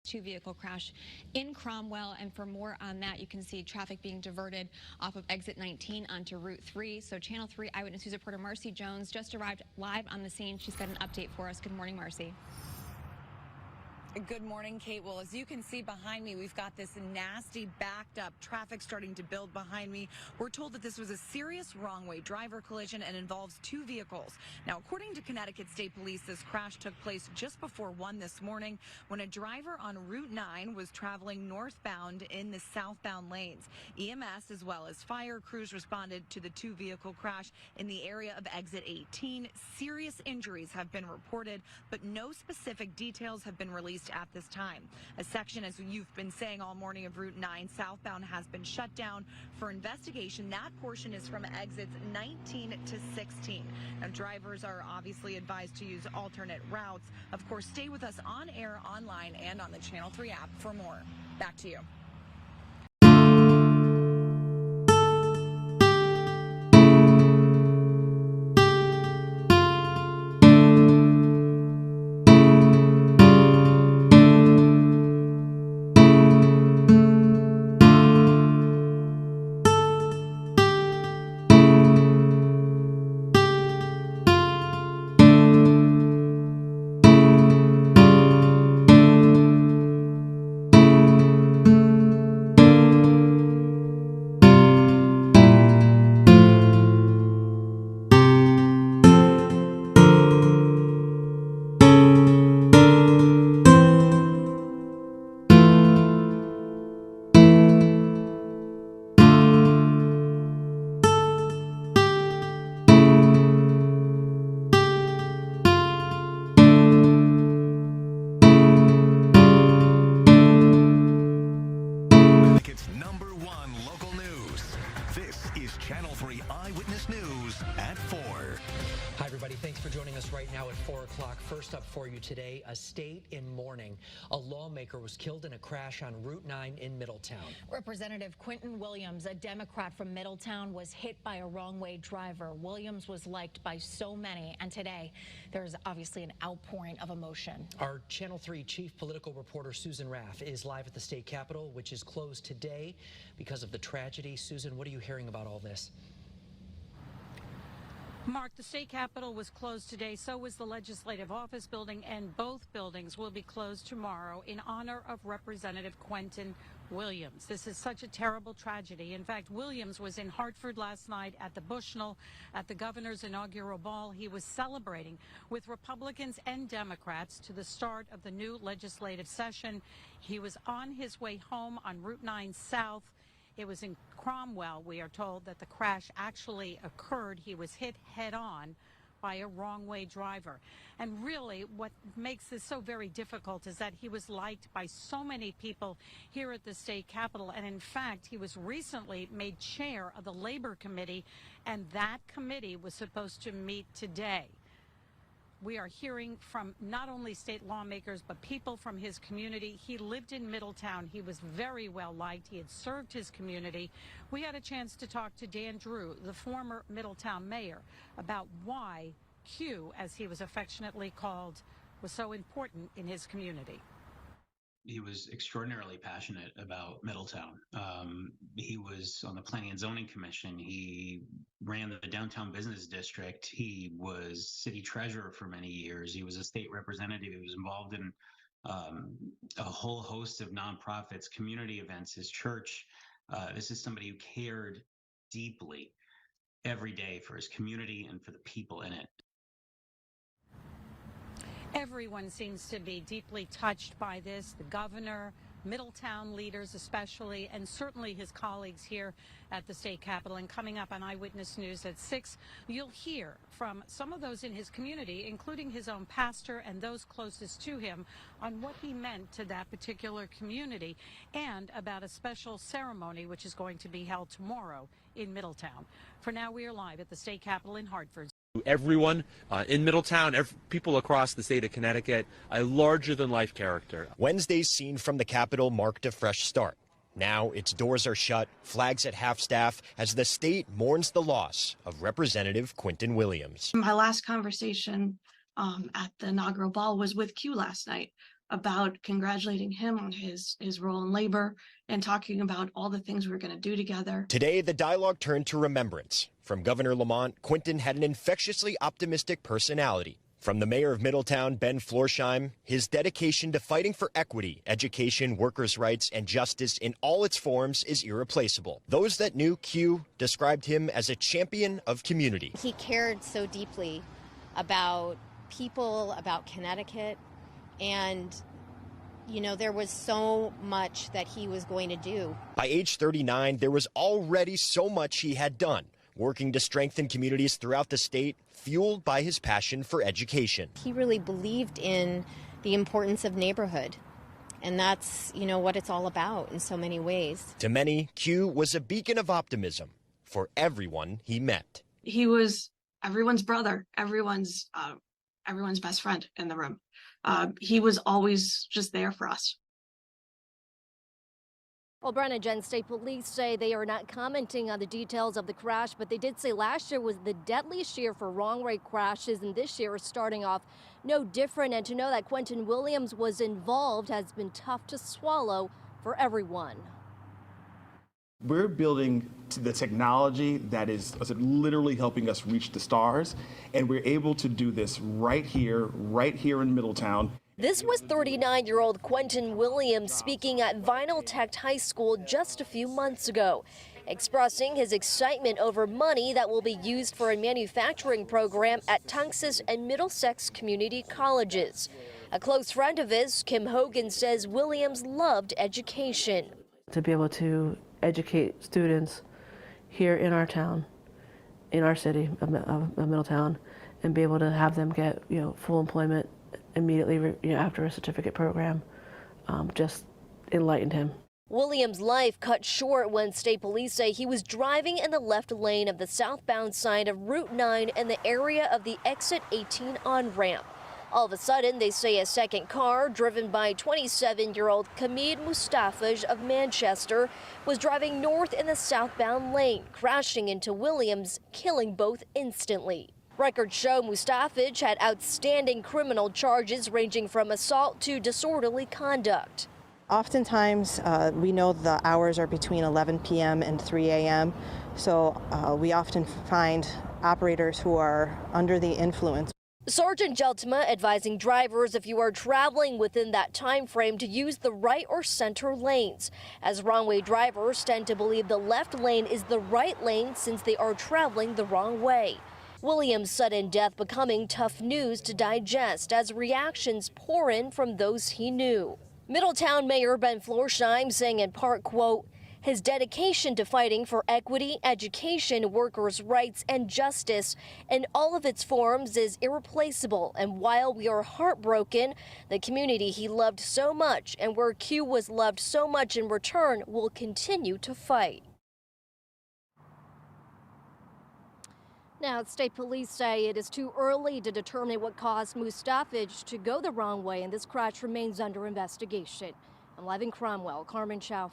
Two-vehicle crash in Cromwell, and for more on that, you can see traffic being diverted off of exit 19 onto Route 3. So Channel 3 Eyewitness News reporter Marcy Jones just arrived live on the scene. She's got an update for us. Good morning, Marcy. Good morning, Kate. Well, as you can see behind me, we've got this nasty backed up traffic starting to build behind me. We're told that this was a serious wrong-way driver collision and involves two vehicles. Now, according to Connecticut State Police, this crash took place just before 1 this morning when a driver on Route 9 was traveling northbound in the southbound lanes. EMS as well as fire crews responded to the two-vehicle crash in the area of exit 18. Serious injuries have been reported, but no specific details have been released at this time. A section, as you've been saying all morning, of Route 9 southbound has been shut down for investigation. That portion is from exits 19 to 16. Now, drivers are obviously advised to use alternate routes. Of course, stay with us on air, online, and on the Channel 3 app for more. Back to you. Channel 3 Eyewitness News at 4. Hi, everybody. Thanks for joining us right now at 4 o'clock. First up for you today, a state in mourning. A lawmaker was killed in a crash on Route 9 in Middletown. Representative Quentin Williams, a Democrat from Middletown, was hit by a wrong-way driver. Williams was liked by so many, and today there's obviously an outpouring of emotion. Our Channel 3 chief political reporter Susan Raff is live at the state capitol, which is closed today because of the tragedy. Susan, what are you hearing about all this? Mark, the state capitol was closed today. So was the legislative office building, and both buildings will be closed tomorrow in honor of Representative Quentin Williams. This is such a terrible tragedy. In fact, Williams was in Hartford last night at the Bushnell at the governor's inaugural ball. He was celebrating with Republicans and Democrats to the start of the new legislative session. He was on his way home on Route 9 South. It was in Cromwell, we are told, that the crash actually occurred. He was hit head-on by a wrong-way driver. And really, what makes this so very difficult is that he was liked by so many people here at the state capitol. And in fact, he was recently made chair of the Labor Committee, and that committee was supposed to meet today. We are hearing from not only state lawmakers, but people from his community. He lived in Middletown. He was very well liked. He had served his community. We had a chance to talk to Dan Drew, the former Middletown mayor, about why Q, as he was affectionately called, was so important in his community. He was extraordinarily passionate about Middletown. He was on the Planning and Zoning Commission. He ran the downtown business district. He was city treasurer for many years. He was a state representative. He was involved in a whole host of nonprofits, community events, his church. This is somebody who cared deeply every day for his community and for the people in it. Everyone seems to be deeply touched by this, the governor, Middletown leaders especially, and certainly his colleagues here at the state capitol. And coming up on Eyewitness News at 6, you'll hear from some of those in his community, including his own pastor and those closest to him, on what he meant to that particular community and about a special ceremony which is going to be held tomorrow in Middletown. For now, we are live at the state capitol in Hartford. Everyone in Middletown, people across the state of Connecticut, a larger-than-life character. Wednesday's scene from the Capitol marked a fresh start. Now its doors are shut, flags at half-staff, as the state mourns the loss of Representative Quentin Williams. My last conversation at the inaugural ball was with Q last night. about congratulating him on his role in labor and talking about all the things we're going to do together. Today, the dialogue turned to remembrance. From Governor Lamont, Quinton had an infectiously optimistic personality. From the mayor of Middletown, Ben Florsheim, his dedication to fighting for equity, education, workers' rights, and justice in all its forms is irreplaceable. Those that knew Q described him as a champion of community. He cared so deeply about people, about Connecticut, and there was so much that he was going to do. By age 39, there was already so much he had done, working to strengthen communities throughout the state, fueled by his passion for education. He really believed in the importance of neighborhood, and that's, what it's all about in so many ways. To many, Q was a beacon of optimism for everyone he met. He was everyone's brother, everyone's best friend in the room. He was always just there for us. Well, Brenna, Jen, State Police say they are not commenting on the details of the crash, but they did say last year was the deadliest year for wrong-way crashes, and this year is starting off no different. And to know that Quinton Williams was involved has been tough to swallow for everyone. We're building the technology that is literally helping us reach the stars, and we're able to do this right here in Middletown. This was 39-year-old Quinton Williams speaking at Vinyl Tech High School just a few months ago, expressing his excitement over money that will be used for a manufacturing program at Tunxus and Middlesex community colleges. A close friend of his, Kim Hogan, says Williams loved education. To be able to educate students here in our town, in our city of Middletown, and be able to have them get full employment immediately after a certificate program, just enlightened him. Williams' life cut short when state police say he was driving in the left lane of the southbound side of Route 9 in the area of the Exit 18 on-ramp. All of a sudden, they say a second car, driven by 27-year-old Kamid Mustafaj of Manchester, was driving north in the southbound lane, crashing into Williams, killing both instantly. Records show Mustafaj had outstanding criminal charges ranging from assault to disorderly conduct. Oftentimes, we know the hours are between 11 p.m. and 3 a.m., so we often find operators who are under the influence. Sergeant Jeltma advising drivers if you are traveling within that time frame to use the right or center lanes, as wrong-way drivers tend to believe the left lane is the right lane since they are traveling the wrong way. Williams' sudden death becoming tough news to digest as reactions pour in from those he knew. Middletown Mayor Ben Florsheim saying in part, quote, his dedication to fighting for equity, education, workers' rights, and justice in all of its forms is irreplaceable. And while we are heartbroken, the community he loved so much and where Q was loved so much in return will continue to fight. Now, state police say it is too early to determine what caused Mustafaj to go the wrong way, and this crash remains under investigation. I'm live in Cromwell. Carmen Chow.